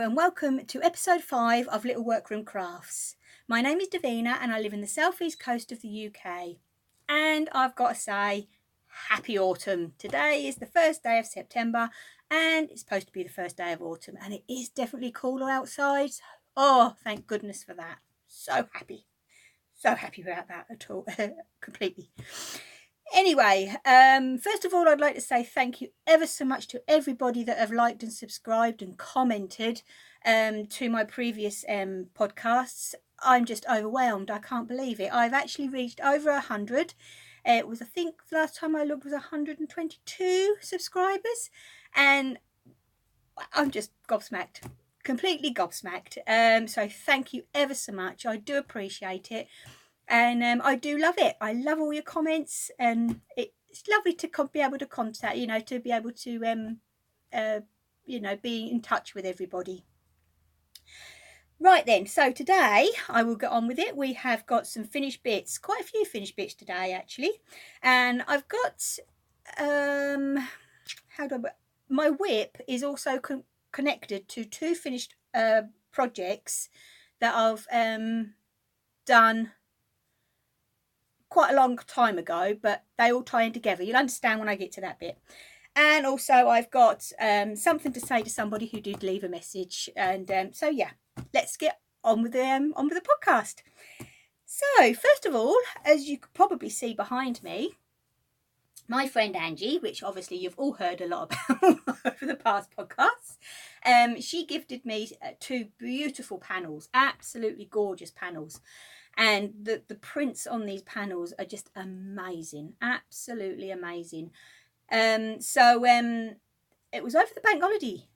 and welcome to episode 5 of Little Workroom Crafts. My name is Davina and I live in the southeast coast of the UK. And I've got to say, happy autumn. Today is the first day of September and it's supposed to be the first day of autumn, and it is definitely cooler outside. Oh, thank goodness for that. So happy about that at all. Completely. Anyway, first of all, I'd like to say thank you ever so much to everybody that have liked and subscribed and commented to my previous podcasts. I'm just overwhelmed. I can't believe it. I've actually reached over 100. It was, I think, the last time I looked was 122 subscribers, and I'm just gobsmacked, completely gobsmacked. So thank you ever so much. I do appreciate it. And I do love it. I love all your comments, and it's lovely to be able to contact, to be able to, be in touch with everybody. Right then, so today I will get on with it. We have got some finished bits, quite a few finished bits today actually. And I've got, my whip is also connected to two finished projects that I've done quite a long time ago, but they all tie in together. You'll understand when I get to that bit. And also I've got something to say to somebody who did leave a message, and so yeah, let's get on with the podcast. So first of all, as you could probably see behind me, my friend Angie, which obviously you've all heard a lot about over the past podcasts, she gifted me two beautiful panels, absolutely gorgeous panels. And the prints on these panels are just amazing, absolutely amazing. So it was over the bank holiday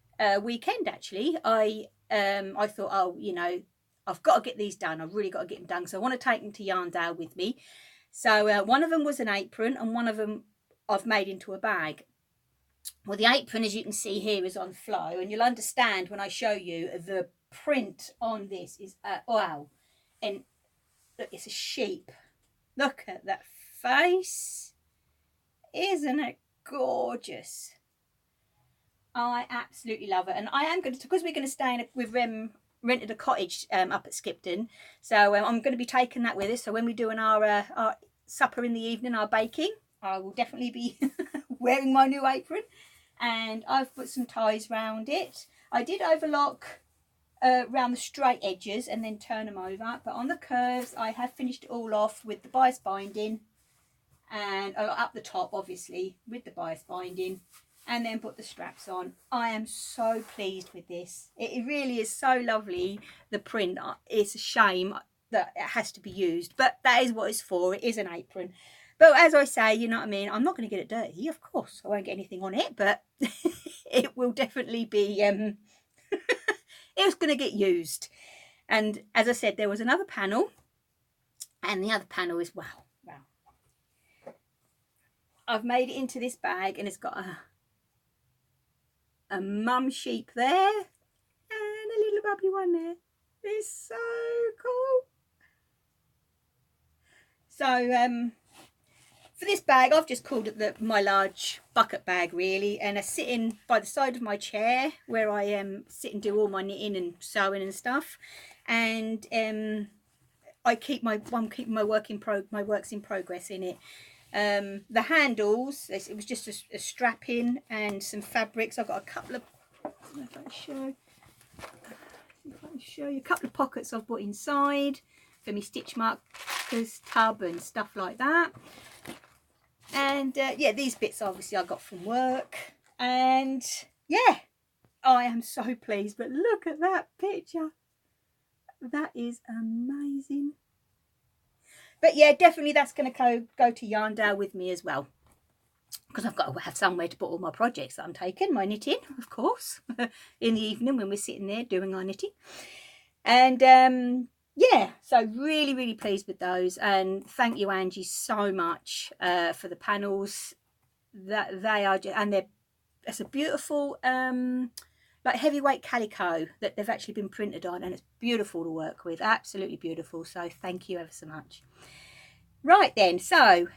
weekend actually. I thought, oh, I've got to get these done. I've really got to get them done, so I want to take them to Yarndale with me. So one of them was an apron, and one of them I've made into a bag. Well, the apron, as you can see here, is on flow, and you'll understand when I show you the print on this is wow. And look, it's a sheep. Look at that face. Isn't it gorgeous? I absolutely love it. And I am going to, because we're going to stay we've rented a cottage up at Skipton. So I'm going to be taking that with us. So when we're doing our supper in the evening, our baking, I will definitely be wearing my new apron. And I've put some ties round it. I did overlock around the straight edges and then turn them over, but on the curves I have finished it all off with the bias binding, and up the top obviously with the bias binding, and then put the straps on. I am so pleased with this. It really is so lovely. The print, it's a shame that it has to be used, but that is what it's for. It is an apron. But as I say, you know what I mean, I'm not going to get it dirty, of course. I won't get anything on it, but it will definitely be it was going to get used. And as I said, there was another panel, and the other panel is wow. I've made it into this bag, and it's got a mum sheep there and a little bubbly one there. It's so cool. So for this bag, I've just called it my large bucket bag, really, and I sit in by the side of my chair where I sit and do all my knitting and sewing and stuff, and I keep my works in progress in it. The handles, it was just a strap in and some fabrics. I've got a couple of, I don't know if I can show you a couple of pockets I've put inside for me stitch markers, tub and stuff like that. And yeah, these bits obviously I got from work, and yeah, I am so pleased. But look at that picture, that is amazing. But yeah, definitely that's going to go to Yarndale with me as well, because I've got to have somewhere to put all my projects that I'm taking, my knitting, of course, in the evening when we're sitting there doing our knitting. And yeah, so really pleased with those, and thank you, Angie, so much for the panels. That they are just, and it's a beautiful like heavyweight calico that they've actually been printed on, and it's beautiful to work with, absolutely beautiful. So thank you ever so much. Right then, so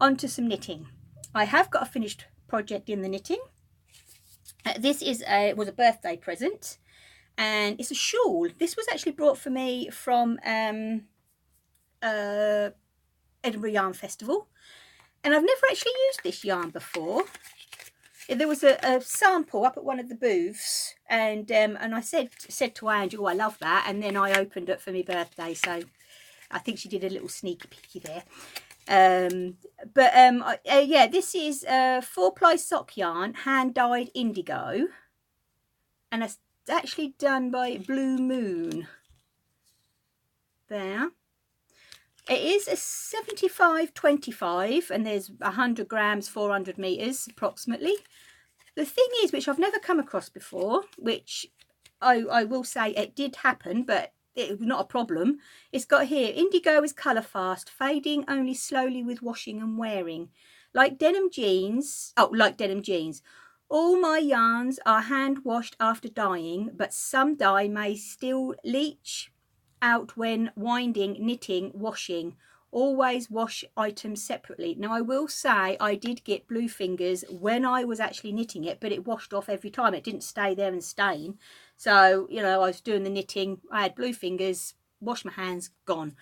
on to some knitting. I have got a finished project in the knitting. This was a birthday present. and it's a shawl. This was actually brought for me from Edinburgh Yarn Festival, and I've never actually used this yarn before. There was a sample up at one of the booths, and I said to Angie, oh, I love that, and then I opened it for my birthday, so I think she did a little sneaky peeky there. Yeah, this is 4-ply sock yarn, hand dyed indigo, and it's actually done by Blue Moon. There. It is a 75-25, and there's 100 grams, 400 meters approximately. The thing is, which I've never come across before, which I will say it did happen, but it was not a problem. It's got here, indigo is colour fast, fading only slowly with washing and wearing. Like denim jeans, all my yarns are hand washed after dyeing, but some dye may still leach out when winding, knitting, washing. Always wash items separately. Now I will say I did get blue fingers when I was actually knitting it, but it washed off every time. It didn't stay there and stain. So, you know, I was doing the knitting, I had blue fingers, washed my hands, gone.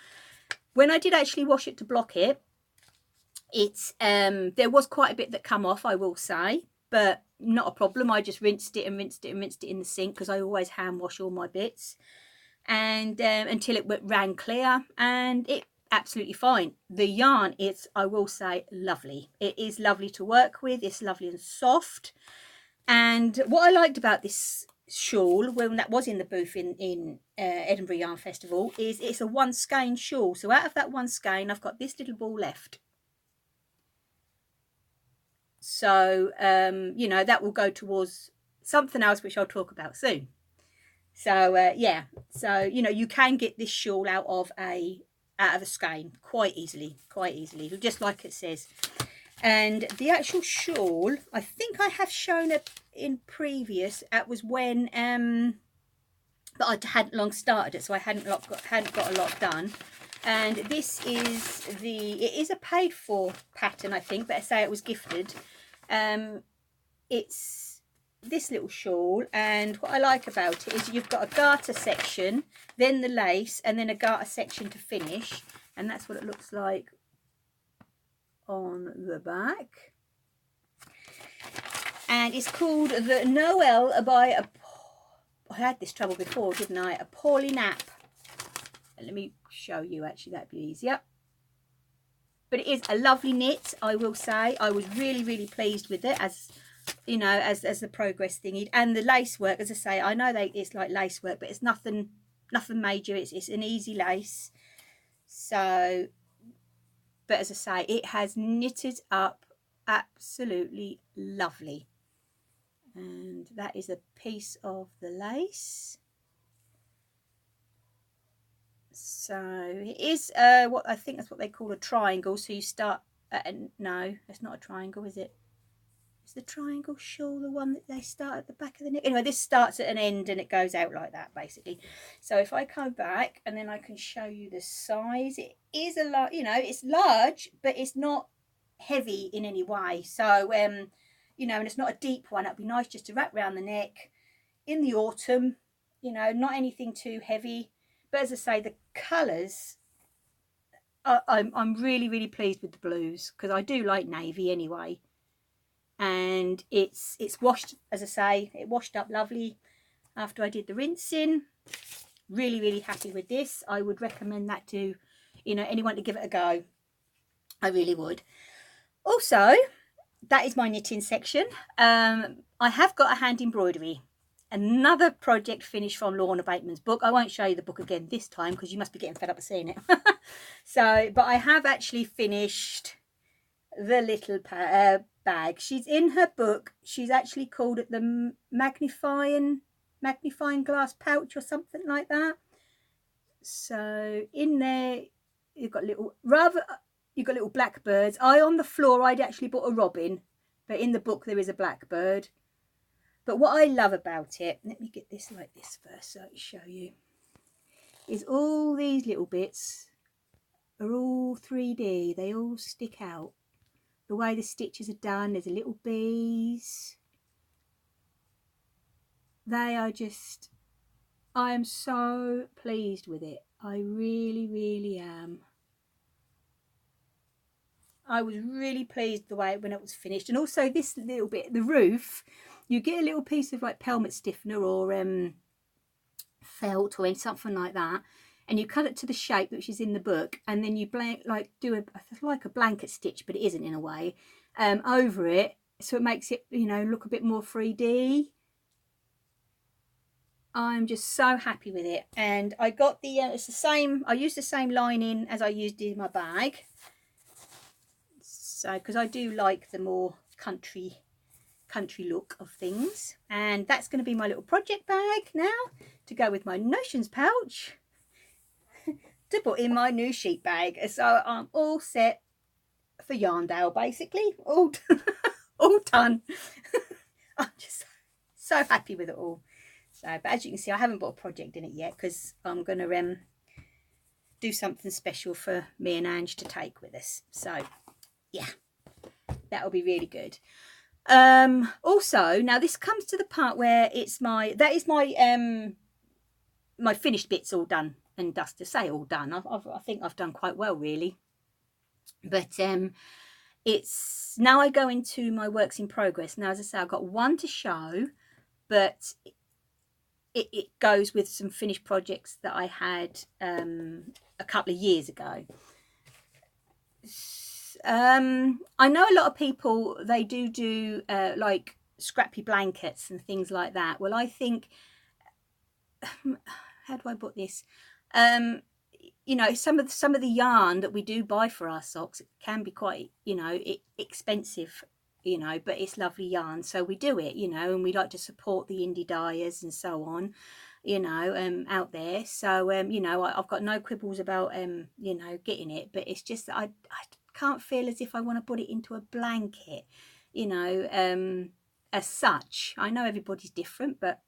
When I did actually wash it to block it, it's there was quite a bit that come off, I will say, but not a problem. I just rinsed it and rinsed it and rinsed it in the sink, because I always hand wash all my bits, and until it ran clear, and it absolutely fine. The yarn is, I will say, lovely. It is lovely to work with. It's lovely and soft. And what I liked about this shawl, when that was in the booth in Edinburgh Yarn Festival, is it's a 1 skein shawl. So out of that 1 skein, I've got this little ball left. So you know, that will go towards something else, which I'll talk about soon. So yeah, so you know, you can get this shawl out of a skein quite easily, just like it says. And the actual shawl, I think I have shown it in previous. That was when but I hadn't long started it, so I hadn't got a lot done. And this is it is a paid for pattern, I think, but I say it was gifted. It's this little shawl, and what I like about it is you've got a garter section, then the lace, and then a garter section to finish, and that's what it looks like on the back. And it's called the Noel by I had this trouble before, didn't I? A Pauline Knapp. Let me show you, actually, that'd be easier. But it is a lovely knit, I will say. I was really pleased with it, as you know, as the progress thingy. And the lace work, as I say, I know it's like lace work, but it's nothing major. It's an easy lace. So, but as I say, it has knitted up absolutely lovely. And that is a piece of the lace. So it is what I think that's what they call a triangle. So you start at no, it's not a triangle, is it? Is the triangle shawl the one that they start at the back of the neck? Anyway, this starts at an end and it goes out like that, basically. So if I come back, and then I can show you the size. It is a lot, you know, it's large, but it's not heavy in any way. So you know, and it's not a deep one. It'd be nice just to wrap around the neck in the autumn, you know, not anything too heavy. But as I say, the colours, I'm really pleased with the blues, because I do like navy anyway. And it's washed, as I say, it washed up lovely after I did the rinsing. Really happy with this. I would recommend that to, you know, anyone to give it a go. I really would. Also, that is my knitting section. I have got a hand embroidery. Another project finished from Lorna Bateman's book. I won't show you the book again this time, because you must be getting fed up of seeing it. So, but I have actually finished the little bag. She's in her book. She's actually called it the magnifying glass pouch or something like that. So in there, you've got little blackbirds. On the floor, I'd actually bought a robin, but in the book there is a blackbird. But what I love about it, let me get this like this first so I can show you, is all these little bits are all 3D. They all stick out. The way the stitches are done, there's a little bees. They are just I am so pleased with it. I really, really am. I was really pleased the way when it was finished. And also this little bit, the roof, you get a little piece of like pelmet stiffener or felt or something like that, and you cut it to the shape which is in the book, and then you do a blanket stitch, but it isn't in a way, over it, so it makes it, you know, look a bit more 3D. I'm just so happy with it. And I got the it's the same, I used the same lining as I used in my bag, so because I do like the more country look of things. And that's going to be my little project bag now to go with my notions pouch to put in my new sheet bag. So I'm all set for Yarndale, basically, all done. I'm just so happy with it all. So, but as you can see, I haven't put a project in it yet because I'm going to do something special for me and Ange to take with us. So yeah, that'll be really good. Also, now this comes to the part where it's my my finished bits all done and dusted. Say all done, I think I've done quite well, really. But it's now I go into my works in progress. Now, as I say, I've got one to show, but it goes with some finished projects that I had a couple of years ago. I know a lot of people, they do like scrappy blankets and things like that. Well, I think, how do I put this? You know, some of the yarn that we do buy for our socks can be quite, you know, expensive, you know, but it's lovely yarn, so we do it, you know, and we like to support the indie dyers and so on, you know, out there. So you know, I've got no quibbles about you know, getting it, but it's just that I can't feel as if I want to put it into a blanket, you know, as such. I know everybody's different, but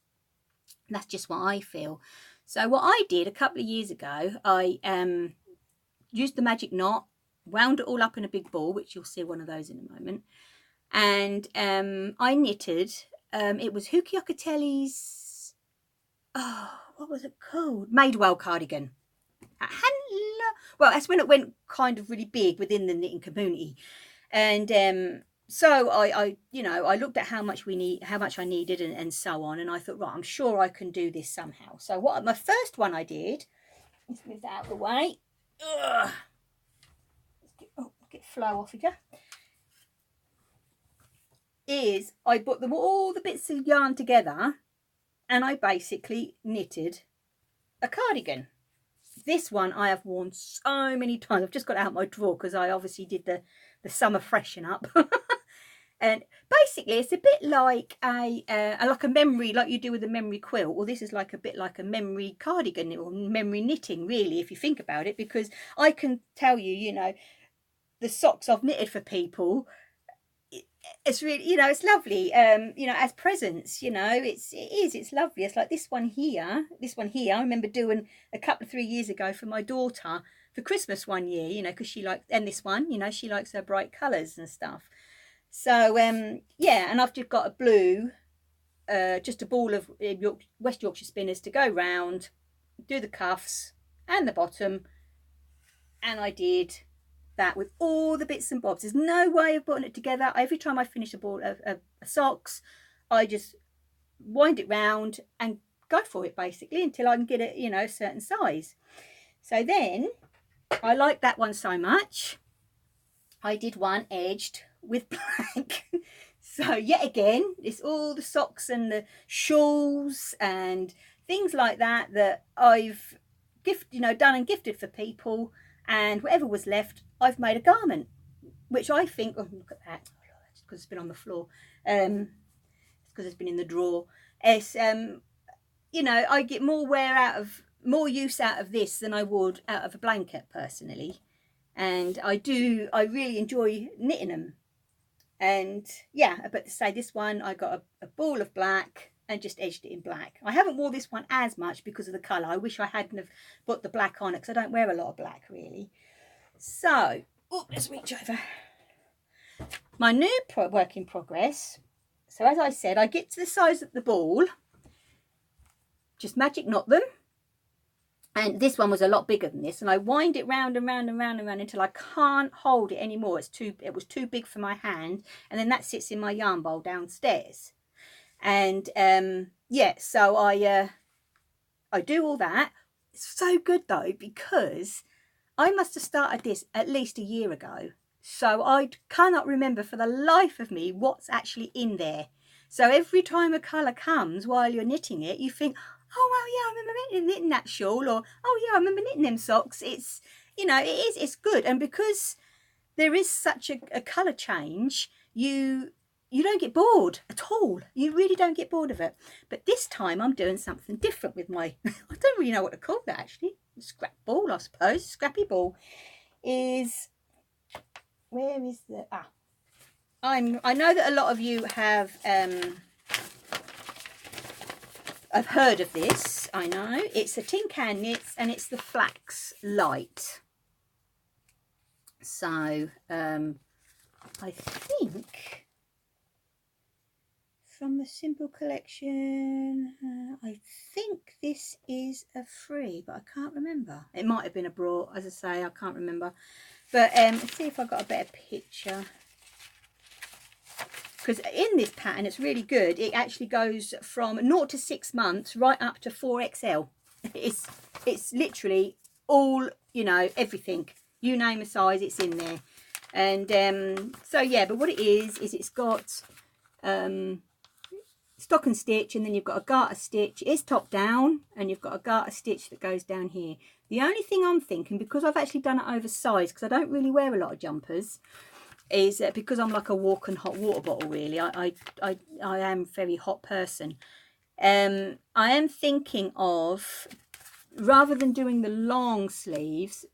that's just what I feel. So what I did a couple of years ago, I used the magic knot, wound it all up in a big ball, which you'll see one of those in a moment, and I knitted, it was Huki Okatelli's, oh, what was it called? Madewell cardigan. Well, that's when it went kind of really big within the knitting community. And so I you know, I looked at how much I needed and so on, and I thought, right, I'm sure I can do this somehow. So my first one I did, let's move that out of the way. Ugh. Get flow off of you. Is I put all the bits of yarn together, and I basically knitted a cardigan. This one I have worn so many times. I've just got it out of my drawer because I obviously did the summer freshen up. And basically it's a bit like a memory, like you do with a memory quilt. Well, this is like a bit like a memory cardigan or memory knitting, really, if you think about it, because I can tell you, you know, the socks I've knitted for people, it's really, you know, it's lovely, you know, as presents, you know, it's lovely. It's like this one here I remember doing a couple of 3 years ago for my daughter for Christmas one year, you know, because she likes, and this one, you know, she likes her bright colors and stuff. So yeah, and I've just got a blue, just a ball of West Yorkshire spinners to go round, do the cuffs and the bottom, and I did that with all the bits and bobs. There's no way of putting it together. Every time I finish a ball of socks, I just wind it round and go for it, basically, until I can get it, you know, a certain size. So then I like that one so much, I did one edged with black. So yet again, it's all the socks and the shawls and things like that that I've done and gifted for people, and whatever was left, I've made a garment, which I think, oh, look at that, it's because it's been on the floor, it's because it's been in the drawer. It's you know, I get more use out of this than I would out of a blanket, personally. And I really enjoy knitting them. And yeah, but to say, this one I got a ball of black and just edged it in black. I haven't worn this one as much because of the colour. I wish I hadn't have put the black on it, because I don't wear a lot of black, really. So, oh, let's reach over. My new work in progress. So as I said, I get to the size of the ball, just magic knot them. And this one was a lot bigger than this, and I wind it round and round and round and round until I can't hold it anymore. It was too big for my hand, and then that sits in my yarn bowl downstairs. And yeah, so I do all that. It's so good though, because I must have started this at least a year ago, so I cannot remember for the life of me what's actually in there. So every time a colour comes while you're knitting it, you think, oh well, yeah, I remember knitting that shawl, or oh yeah, I remember knitting them socks. It's, you know, it's good. And because there is such a colour change, you don't get bored at all. You really don't get bored of it. But this time I'm doing something different with my I don't really know what to call that actually. Scrap ball, I suppose. Scrappy ball is, where is the, I know that a lot of you have I've heard of this. I know it's a Tin Can Knits, and it's the Flax Light. So I think from the Simple Collection, I think this is a free, but I can't remember. It might have been a brought, as I say, I can't remember. But let's see if I've got a better picture. Because in this pattern, it's really good. It actually goes from 0 to 6 months right up to 4XL. It's literally all, you know, everything. You name a size, it's in there. And so yeah, but what it is it's got stock and stitch, and then you've got a garter stitch. It is top down, and you've got a garter stitch that goes down here. The only thing I'm thinking, because I've actually done it oversized, because I don't really wear a lot of jumpers, is because I'm like a walking hot water bottle, really. I am a very hot person. I am thinking of, rather than doing the long sleeves,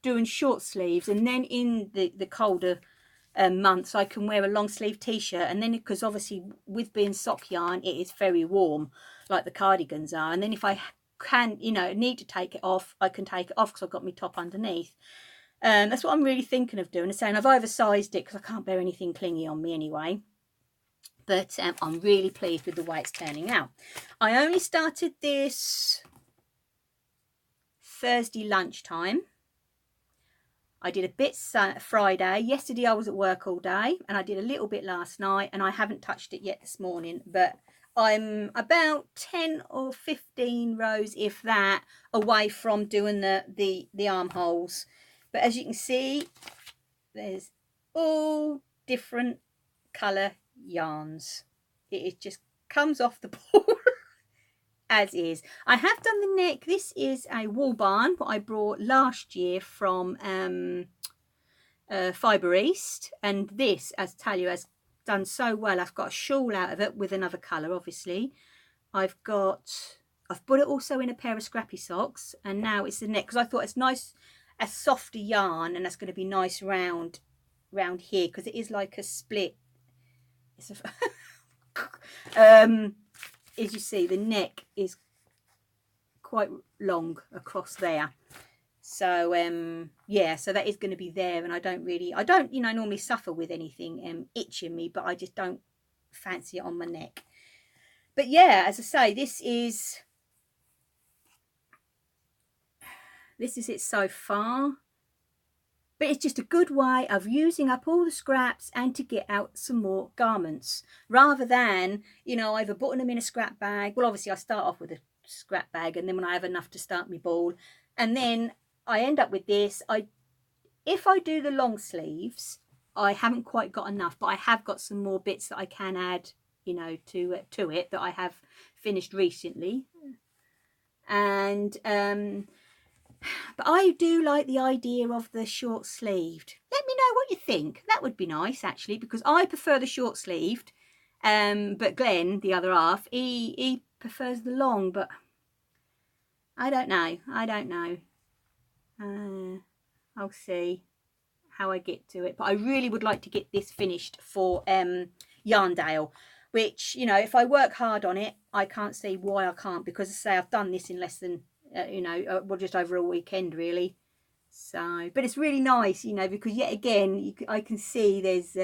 doing short sleeves, and then in the colder months I can wear a long sleeve t-shirt, and then because obviously with being sock yarn it is very warm like the cardigans are, and then if I can, you know, need to take it off, I can take it off because I've got my top underneath. That's what I'm really thinking of doing. And saying I've oversized it because I can't bear anything clingy on me anyway. But I'm really pleased with the way it's turning out. I only started this Thursday lunchtime. I did a bit Friday. Yesterday I was at work all day, and I did a little bit last night, and I haven't touched it yet this morning. But I'm about 10 or 15 rows, if that, away from doing the armholes. But as you can see, there's all different colour yarns. It just comes off the board as is. I have done the neck. This is a wool barn what I brought last year from Fibre East, and this, as I tell you, has done so well. I've got a shawl out of it with another colour, obviously. I've put it also in a pair of scrappy socks, and now it's the neck, because I thought it's nice, a softer yarn, and that's going to be nice round here, because it is like a split. It's as you see, the neck is quite long across there. So yeah, so that is going to be there, and I don't you know, normally suffer with anything itching me, but I just don't fancy it on my neck. But yeah, as I say, this is it so far. But it's just a good way of using up all the scraps and to get out some more garments, rather than, you know, either putting them in a scrap bag. Well, obviously I start off with a scrap bag, and then when I have enough to start my ball, and then I end up with this. If I do the long sleeves, I haven't quite got enough, but I have got some more bits that I can add, you know, to it that I have finished recently. And but I do like the idea of the short sleeved. Let me know what you think. That would be nice, actually, because I prefer the short sleeved. But Glenn, the other half, he prefers the long, but I don't know. I'll see how I get to it. But I really would like to get this finished for Yarndale, which, you know, if I work hard on it, I can't see why I can't, because, as I say, I've done this in less than you know, well, just over a weekend, really. So, but it's really nice, you know, because yet again I can see there's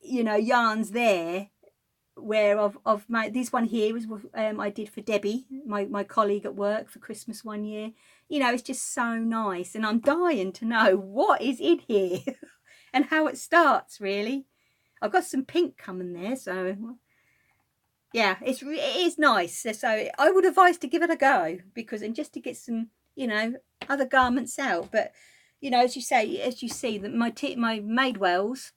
you know, yarns there where I've made this one here is I did for Debbie, my colleague at work, for Christmas one year. You know, it's just so nice, and I'm dying to know what is in here and how it starts, really. I've got some pink coming there, so yeah, it is nice. So I would advise to give it a go, because, and just to get some, you know, other garments out. But you know, as you say, as you see, that my Madewells,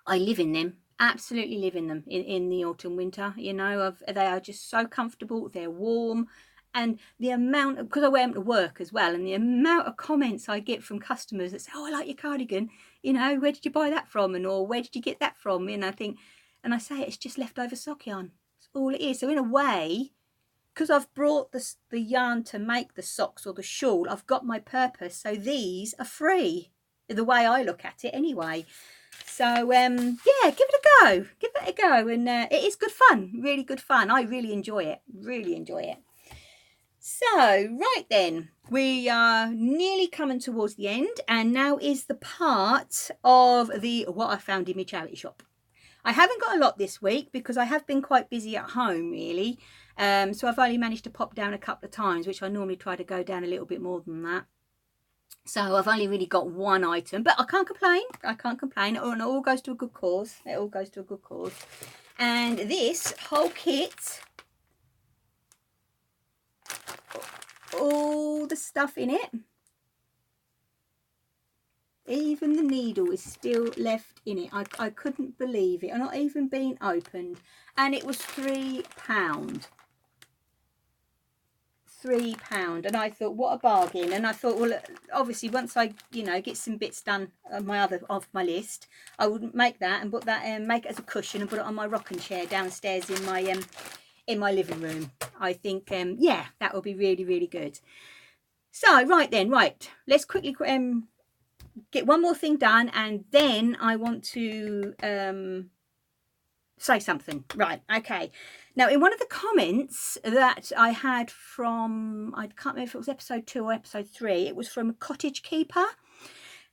I live in them, absolutely live in them in the autumn winter. You know, they are just so comfortable, they're warm, and the amount of, because I wear them to work as well, and the amount of comments I get from customers that say, oh, I like your cardigan, you know, where did you buy that from, and or where did you get that from? And I think, and I say, it's just leftover sock yarn, that's all it is. So in a way, because I've brought the yarn to make the socks or the shawl, I've got my purpose. So these are free, the way I look at it anyway. So yeah, give it a go, and it is good fun, really good fun. I really enjoy it, So right then, we are nearly coming towards the end, and now is the part of what I found in my charity shop. I haven't got a lot this week because I have been quite busy at home, really. So I've only managed to pop down a couple of times, which I normally try to go down a little bit more than that. So I've only really got one item, but I can't complain. And it all goes to a good cause. And this whole kit, all the stuff in it, even the needle is still left in it. I couldn't believe it. Not even been opened. And it was £3. £3, and I thought, what a bargain. And I thought, well, obviously once I, you know, get some bits done off my list, I would make that and put that make it as a cushion and put it on my rocking chair downstairs in my living room. I think yeah, that will be really, really good. So right then, let's quickly get one more thing done, and then I want to say something. Right, okay. Now, in one of the comments that I had from, I can't remember if it was episode 2 or episode 3, it was from Cottage Keeper.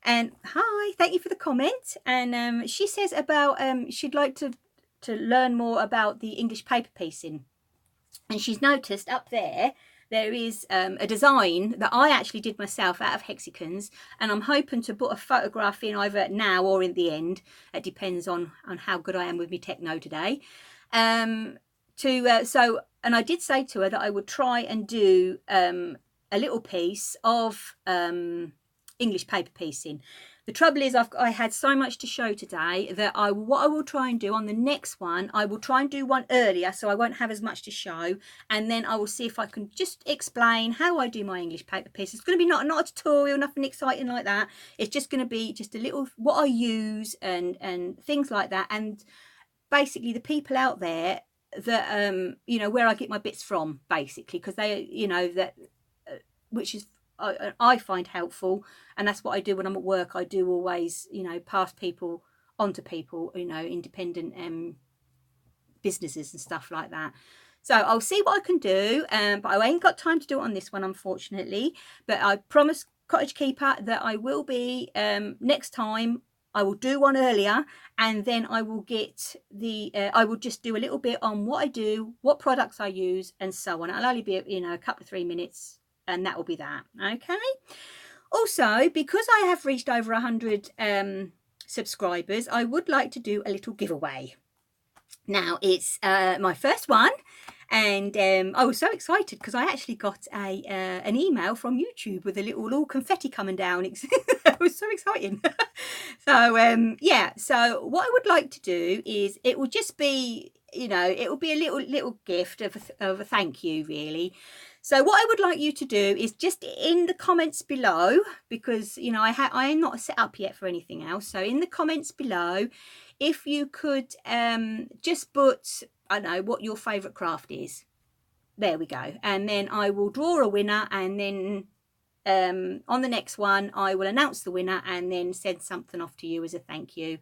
And hi, thank you for the comment. And she says about she'd like to learn more about the English paper piecing. And she's noticed up there is a design that I actually did myself out of hexagons, and I'm hoping to put a photograph in either now or in the end. It depends on how good I am with my techno today. So, and I did say to her that I would try and do a little piece of English paper piecing. The trouble is I had so much to show today that what I will try and do on the next one, I will try and do one earlier so I won't have as much to show, and then I will see if I can just explain how I do my English paper piece. It's going to be not a tutorial, nothing exciting like that. It's just going to be just a little what I use and things like that, and basically the people out there that you know, where I get my bits from, basically, because they, you know, that which is I find helpful, and that's what I do when I'm at work. I do always, you know, pass people on to people, you know, independent businesses and stuff like that. So I'll see what I can do, but I ain't got time to do it on this one, unfortunately. But I promise Cottage Keeper that I will be next time. I will do one earlier, and then I will get I will just do a little bit on what I do, what products I use, and so on. I'll only be, you know, a couple of 3 minutes, and that will be that. Okay. Also, because I have reached over 100 subscribers, I would like to do a little giveaway. Now, it's my first one, and I was so excited because I actually got an email from YouTube with a little confetti coming down. It was so exciting. So yeah, so what I would like to do is, it will just be, you know, it will be a little gift of a thank you, really. So what I would like you to do is just in the comments below, because, you know, I am not set up yet for anything else. So in the comments below, if you could just put, I don't know, what your favourite craft is. There we go. And then I will draw a winner, and then on the next one I will announce the winner and then send something off to you as a thank you.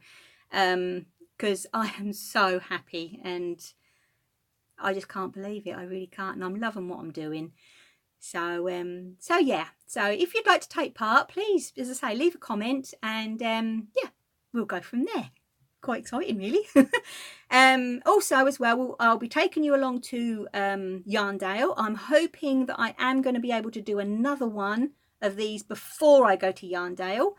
Because I am so happy, and I just can't believe it. I really can't, and I'm loving what I'm doing. So so yeah, so if you'd like to take part, please, as I say, leave a comment, and yeah, we'll go from there. quite exciting, really. Also, as well, I'll be taking you along to Yarndale. I'm hoping that I am going to be able to do another one of these before I go to Yarndale.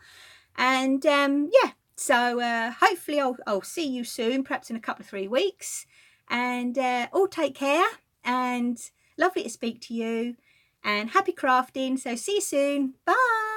And yeah, so hopefully I'll see you soon, perhaps in a couple of 3 weeks. And all take care, and lovely to speak to you, and happy crafting. So see you soon. Bye.